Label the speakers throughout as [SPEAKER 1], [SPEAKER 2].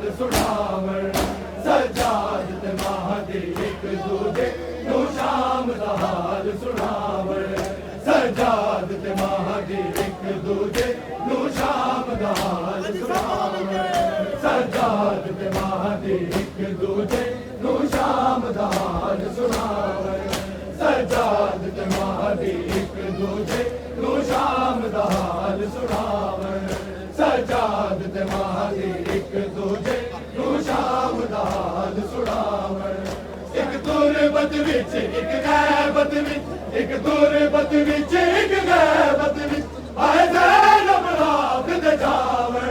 [SPEAKER 1] हाल सुनावण सजाद ते महदी एक दूजे नू शाम दा हाल सुनावण सजाद ते महदी एक दूजे नू शाम दा हाल सुनावण सजाद ते महदी एक दूजे नू शाम दा हाल सुनावण सजाद ते महदी एक दूजे नू शाम दा हाल सुनावण सजाद ते महदी एक दूजे नू शाम दा हाल सुनावण एक तुरबत विच एक गैबत विच एक तुरबत विच एक गैबत विच आए ज़ैनब रात दे जावण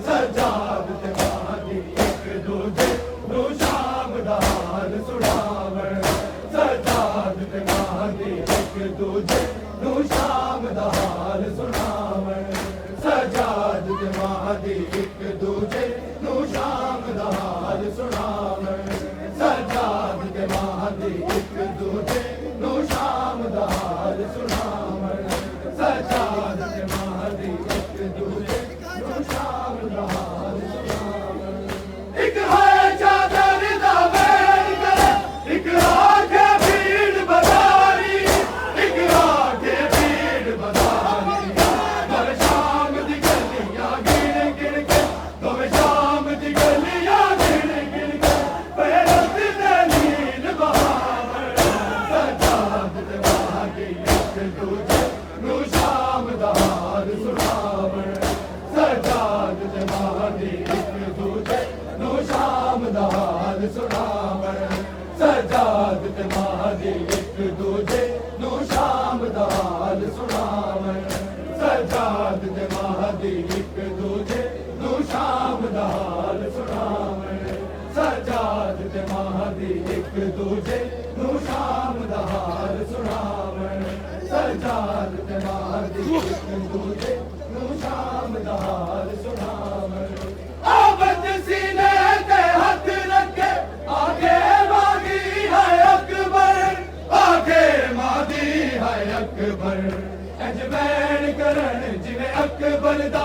[SPEAKER 1] सजाद ते महदी एक दूजे नू शाम दा हाल सुनावण सजाद ते महदी एक दूजे नू शाम दा हाल सुनावण सजाद ते महदी एक दूजे नू शाम दा हाल सुनावण सजाद ते महदी एक दूजे नू शाम दा हाल सुनावण सजाद ते महदी एक दूजे नू शाम दा हाल सुनावण एक है चादर दा वैर करे एक आखे भीड़ बदारी एक आखे भीड़ बदारी दर शाम दी गलियां गिण गिण के दर शाम दी गलियां गिण गिण के पैरत दे नील बहावण सजाद ते महदी एक दूजे नू शाम दा हाल सुनावण सजाद ते महदी एक दूजे नू शाम दा हाल सुनावण सजाद ते महदी एक दूजे नू शाम दा हाल सुनावण सजाद ते महदी एक दूजे नू शाम दा हाल सुनावण सजाद ते महदी एक दूजे नू शाम दा हाल सुनावण सजाद ते महदी एक दूजे नू शाम दा हाल सुनावण आबद सीने ते हथ रखे आगे मादी है अकबर आगे मादी है अकबर अजमैन करण जिवे अकबर दा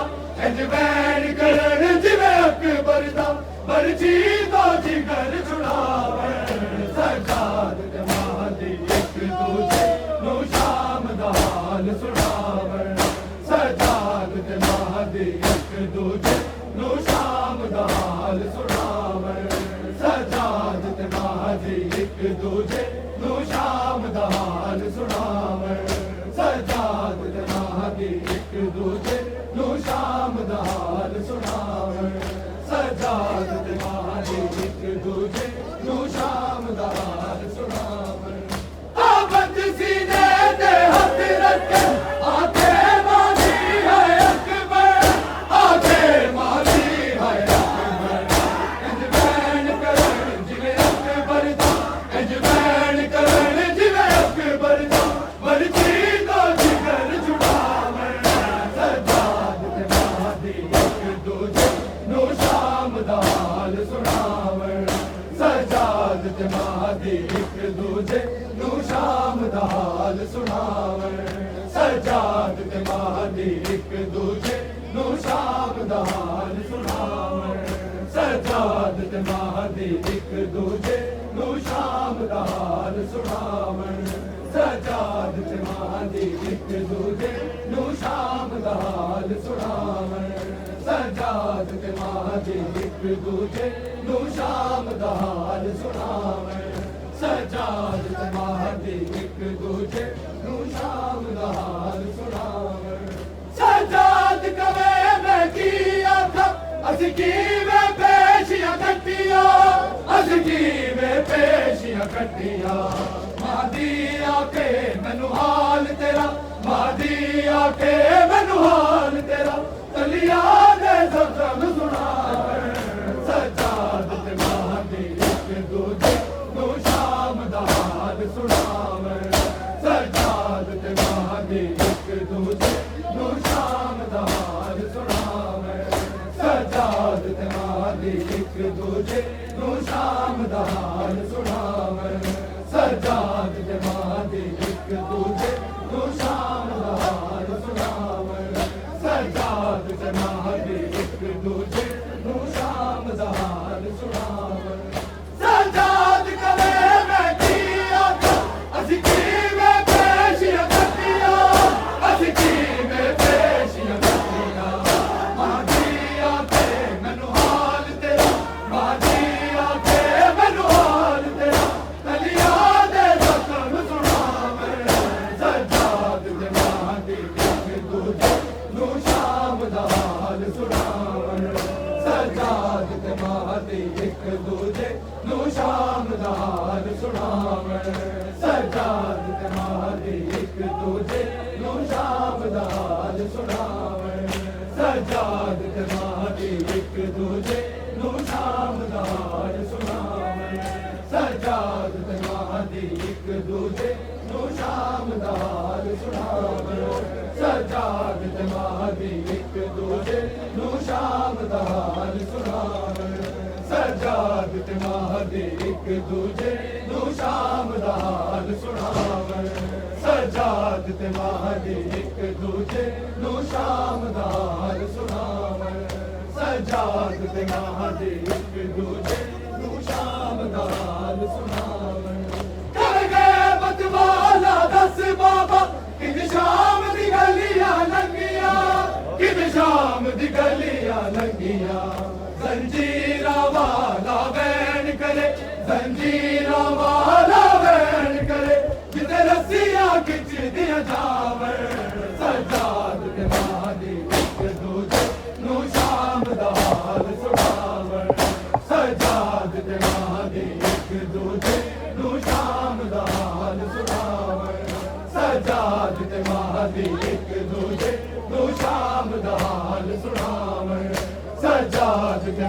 [SPEAKER 1] अजमैन करण जिवे अकबर दा मर्जी तो जिगर छुड़ावण सजाद ते महदी एक दूजे नू शाम दा हाल सुनावण सजाद ते महदी एक दूजे नू शाम दा हाल सुनावण सजाद ते महदी एक दूजे नू शाम दा हाल सुनावण सजाद ते महदी एक दूजे नू शाम दा हाल सुनावण सजाद ते महदी एक दूजे नू शाम दा हाल सुनावण आबद सीने ते हथ रखे आगे मादी है अकबर आगे मादी है अकबर अजमैन करण जिवे अकबर दा अजमैन करण जिवे अकबर दा मर्जी तो जिगर छुड़ावण सजाद ते महदी एक दूजे नू शाम दा हाल सुनावण सजाद ते महदी एक दूजे नू शाम दा हाल सुनावण सजाद ते महदी एक दूजे नू शाम दा हाल सुनावण सजाद ते महदी एक दूजे नू शाम दा हाल सुनावण सजाद ते महदी एक दूजे नू शाम दा हाल सुनावण सजाद ते महदी एक दूजे नू शाम दा हाल सुनावण सजाद ते महदी एक दूजे नू शाम दा हाल सुनावण सजाद कवे मैं की आखा अस कीवे पेशियां कट्टियां अस कीवे पेशियां कट्टियां महदी आके मैनू हाल तेरा महदी आके मैनू हाल तेरा तलिया दे ज़ख्म सुनावण सजाद ते महदी एक दूजे नू शाम दा हाल सुनावण सजाद ते महदी एक दूजे नू शाम दा हाल सुनावण सजाद ते महदी एक दूजे नू शाम दा हाल सुनावण सजाद ते महदी एक दूजे नू शाम दा हाल सुनावण सजाद ते महदी एक दूजे नू शाम दा ਇੱਕ ਦੂਜੇ ਨੂੰ ਸ਼ਾਮ ਦਾ ਹਾਲ ਸੁਣਾਵਣ ਸਜਾਦ ਤੇ ਮਾਹਦੀ ਇੱਕ ਦੂਜੇ ਨੂੰ ਸ਼ਾਮ ਦਾ ਹਾਲ ਸੁਣਾਵਣ ਸਜਾਦ ਤੇ ਮਾਹਦੀ ਇੱਕ ਦੂਜੇ ਨੂੰ ਸ਼ਾਮ ਦਾ ਹਾਲ ਸੁਣਾਵਣ ਸਜਾਦ ਤੇ ਮਾਹਦੀ ਇੱਕ ਦੂਜੇ ਨੂੰ ਸ਼ਾਮ ਦਾ ਹਾਲ ਸੁਣਾਵਣ ਸਜਾਦ ਤੇ ਮਾਹਦੀ ਇੱਕ ਦੂਜੇ ਨੂੰ ਸ਼ਾਮ ਦਾ ਹਾਲ ਸੁਣਾਵਣ ਸਜਾਦ ਤੇ ਮਾਹਦੀ ਇੱਕ ਦੂਜੇ ਨੂੰ ਸ਼ਾਮ ਦਾ ਹਾਲ ਸੁਣਾਵਣ ਸਜਾਦ ਤੇ ਮਾਹਦੀ ਇੱਕ ਦੂਜੇ ਨੂੰ ਸ਼ਾਮ ਦਾ ਹਾਲ ਸੁਣਾਵਣ ਸਜਾਦ ਤੇ ਮਾਹਦੀ ਇੱਕ ਦੂਜੇ ਨੂੰ ਸ਼ਾਮ ਦਾ ਹਾਲ ਸੁਣਾਵਣ ਕਰ ਗਏ ਬਤਵਾਲਾ ਦੱਸ ਬਾਬਾ ਕਿ ਸ਼ਾਮ ਦੀ ਗਲੀਆਂ ਲੰਗੀਆਂ ਕਿ ਸ਼ਾਮ ਦੀ ਗਲੀਆਂ ਲੰਗੀਆਂ ਜ਼ੰਜੀਰਾਂ ਵਾਲਾ ਵੈਣ ਕਰੇ ਜ਼ੰਜੀਰਾਂ ਵਾਲਾ ਵੈਣ ਕਰੇ ਜਿੱਤੇ ਰੱਸੀਆਂ ਖਿੱਚਦੀਆਂ ਜਾਵਣ ਸਜਾਦ ਤੇ ਮਾਹਦੀ ਇੱਕ ਦੂਜੇ ਨੂੰ ਸ਼ਾਮ ਦਾ ਹਾਲ ਸੁਣਾਵਣ ਸਜਾਦ ਤੇ ਮਾਹਦੀ ਇੱਕ ਦੂਜੇ ਨੂੰ ਸ਼ਾਮ ਦਾ ਹਾਲ ਸੁਣਾਵਣ ਸਜਾਦ ਤੇ ਮਾਹਦੀ ਇੱਕ ਦੂਜੇ ਨੂੰ ਸ਼ਾਮ ਦਾ ਹਾਲ ਸੁਣਾਵਣ ਸਜਾਦ ਤੇ